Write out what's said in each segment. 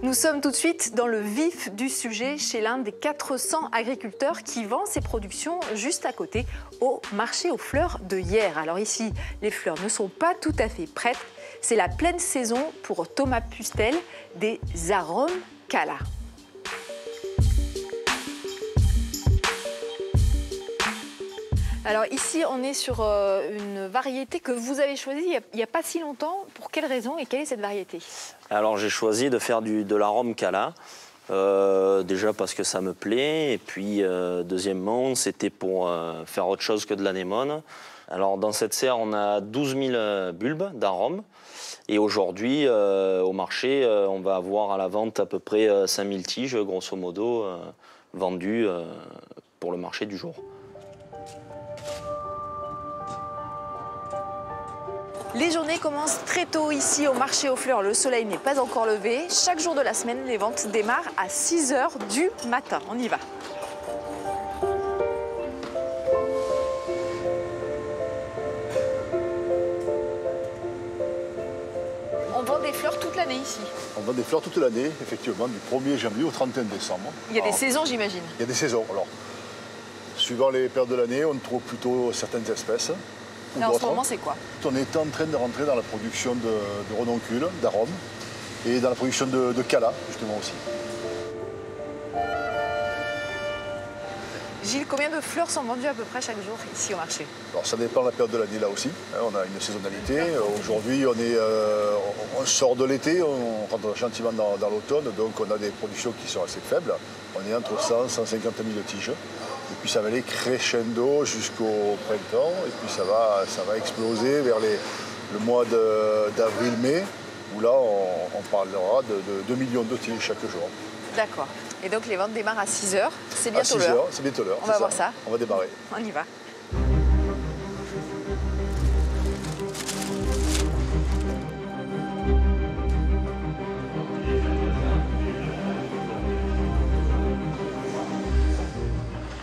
Nous sommes tout de suite dans le vif du sujet chez l'un des 400 agriculteurs qui vend ses productions juste à côté au marché aux fleurs de Hyères. Alors ici, les fleurs ne sont pas tout à fait prêtes. C'est la pleine saison pour Thomas Pustel des Arômes Cala. Alors ici, on est sur une variété que vous avez choisie il n'y a pas si longtemps. Pour quelle raison et quelle est cette variété? Alors j'ai choisi de faire de l'arôme Cala. Déjà parce que ça me plaît. Et puis deuxièmement, c'était pour faire autre chose que de l'anémone. Alors dans cette serre, on a 12 000 bulbes d'arôme. Et aujourd'hui, au marché, on va avoir à la vente à peu près 5 000 tiges, grosso modo, vendues pour le marché du jour. Les journées commencent très tôt ici au marché aux fleurs. Le soleil n'est pas encore levé. Chaque jour de la semaine, les ventes démarrent à 6 h du matin. On y va. On vend des fleurs toute l'année ici. On vend des fleurs toute l'année, effectivement, du 1er janvier au 31 décembre. Il y a des saisons, j'imagine. Il y a des saisons. Alors, suivant les périodes de l'année, on trouve plutôt certaines espèces. Là, en ce moment, c'est quoi? On est en train de rentrer dans la production de renoncules, d'arômes, et dans la production de Cala, justement aussi. Gilles, combien de fleurs sont vendues à peu près chaque jour ici au marché? Alors, ça dépend de la période de l'année là aussi. On a une saisonnalité. Aujourd'hui, on sort de l'été, on rentre gentiment dans l'automne, donc on a des productions qui sont assez faibles. On est entre 100 et 150 000 tiges. Et puis ça va aller crescendo jusqu'au printemps. Et puis ça va exploser vers le mois d'avril-mai, où là, on parlera de 2 millions de tiges chaque jour. D'accord. Et donc les ventes démarrent à 6 h. C'est bientôt l'heure. À 6 h, c'est bientôt l'heure. On va voir ça. On va démarrer. On y va.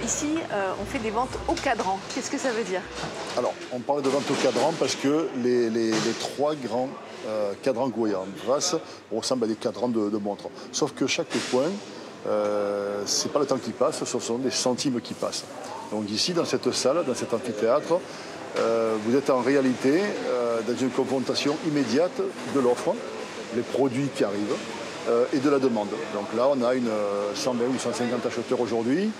Ici, on fait des ventes au cadran. Qu'est-ce que ça veut dire? Alors, on parle de vente au cadran parce que les trois grands cadrans que vous voyez en face ressemblent à des cadrans de montres. Sauf que chaque point, c'est pas le temps qui passe, ce sont des centimes qui passent. Donc ici, dans cette salle, dans cet amphithéâtre, vous êtes en réalité dans une confrontation immédiate de l'offre, les produits qui arrivent, et de la demande. Donc là, on a 120 ou 150 acheteurs aujourd'hui,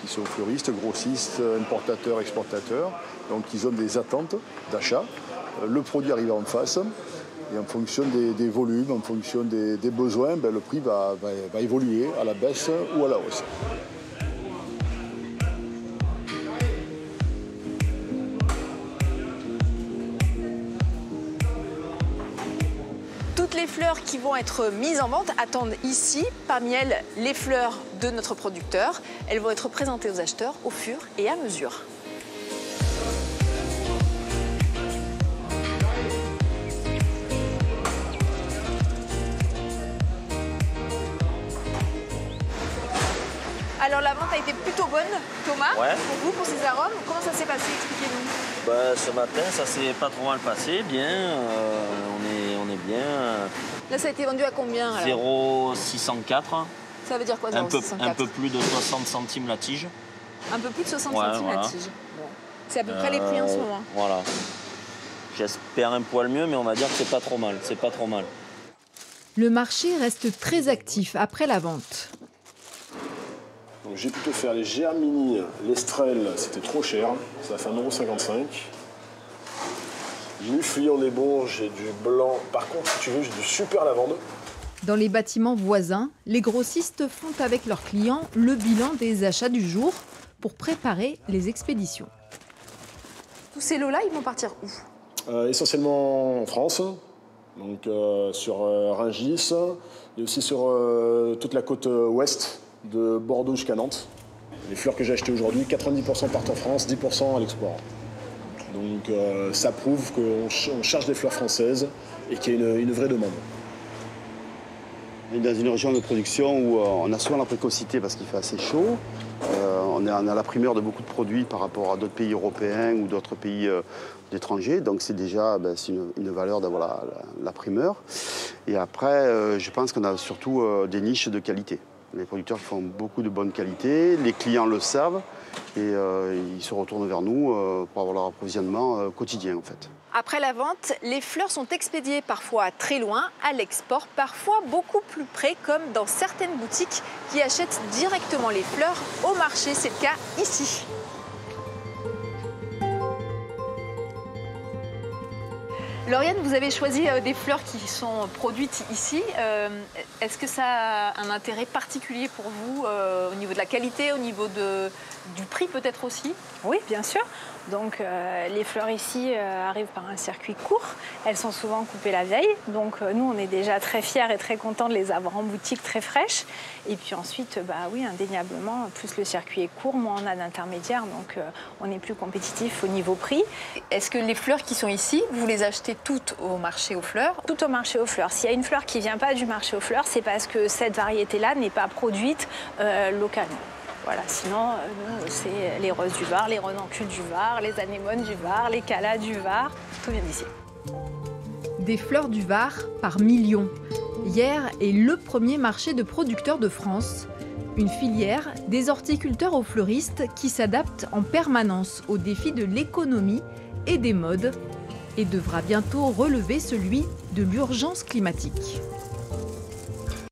qui sont fleuristes, grossistes, importateurs, exportateurs. Donc ils ont des attentes d'achat. Le produit arrive en face. Et en fonction des volumes, en fonction des besoins, le prix va évoluer à la baisse ou à la hausse. Toutes les fleurs qui vont être mises en vente attendent ici, parmi elles, les fleurs de notre producteur. Elles vont être présentées aux acheteurs au fur et à mesure. Alors la vente a été plutôt bonne, Thomas, Ouais. pour vous, pour ces arômes. Comment ça s'est passé? Expliquez-nous. Ce matin, ça s'est pas trop mal passé, bien. On est bien. Là, ça a été vendu à combien alors? 0,604. Ça veut dire quoi, 0,604? Un peu plus de 60 centimes la tige. Un peu plus de 60 Ouais, centimes voilà. la tige. Bon. C'est à peu près les prix en ce moment. Voilà. J'espère un poil mieux, mais on va dire que c'est pas trop mal. C'est pas trop mal. Le marché reste très actif après la vente. Donc j'ai plutôt faire les Germini, l'Estrelle, c'était trop cher, ça fait 1,55 €. Muflion des Bourges, j'ai du blanc. Par contre, si tu veux, j'ai du super lavande. Dans les bâtiments voisins, les grossistes font avec leurs clients le bilan des achats du jour pour préparer les expéditions. Tous ces lots-là, ils vont partir où? Essentiellement en France, donc sur Rungis, et aussi sur toute la côte ouest de Bordeaux jusqu'à Nantes. Les fleurs que j'ai achetées aujourd'hui, 90% partent en France, 10% à l'export. Donc ça prouve qu'on cherche des fleurs françaises et qu'il y a une vraie demande. On est dans une région de production où on a souvent la précocité parce qu'il fait assez chaud. on a la primeur de beaucoup de produits par rapport à d'autres pays européens ou d'autres pays d'étrangers. Donc c'est déjà c'est une valeur d'avoir la primeur. Et après, je pense qu'on a surtout des niches de qualité. Les producteurs qui font beaucoup de bonne qualité, les clients le savent et ils se retournent vers nous pour avoir leur approvisionnement quotidien en fait. Après la vente, les fleurs sont expédiées parfois très loin, à l'export, parfois beaucoup plus près, comme dans certaines boutiques qui achètent directement les fleurs au marché. C'est le cas ici. Lauriane, vous avez choisi des fleurs qui sont produites ici. Est-ce que ça a un intérêt particulier pour vous au niveau de la qualité, au niveau du prix peut-être aussi? Oui, bien sûr. Donc les fleurs ici arrivent par un circuit court. Elles sont souvent coupées la veille. Donc nous, on est déjà très fiers et très contents de les avoir en boutique très fraîches. Et puis ensuite, oui, indéniablement, plus le circuit est court, moins on a d'intermédiaires. Donc on est plus compétitif au niveau prix. Est-ce que les fleurs qui sont ici, vous les achetez toutes au marché aux fleurs? Tout au marché aux fleurs. S'il y a une fleur qui ne vient pas du marché aux fleurs, c'est parce que cette variété-là n'est pas produite localement. Voilà, sinon, c'est les roses du Var, les renoncules du Var, les anémones du Var, les calas du Var, tout vient d'ici. Des fleurs du Var par millions. Hyères est le premier marché de producteurs de France. Une filière des horticulteurs aux fleuristes qui s'adaptent en permanence aux défis de l'économie et des modes et devra bientôt relever celui de l'urgence climatique.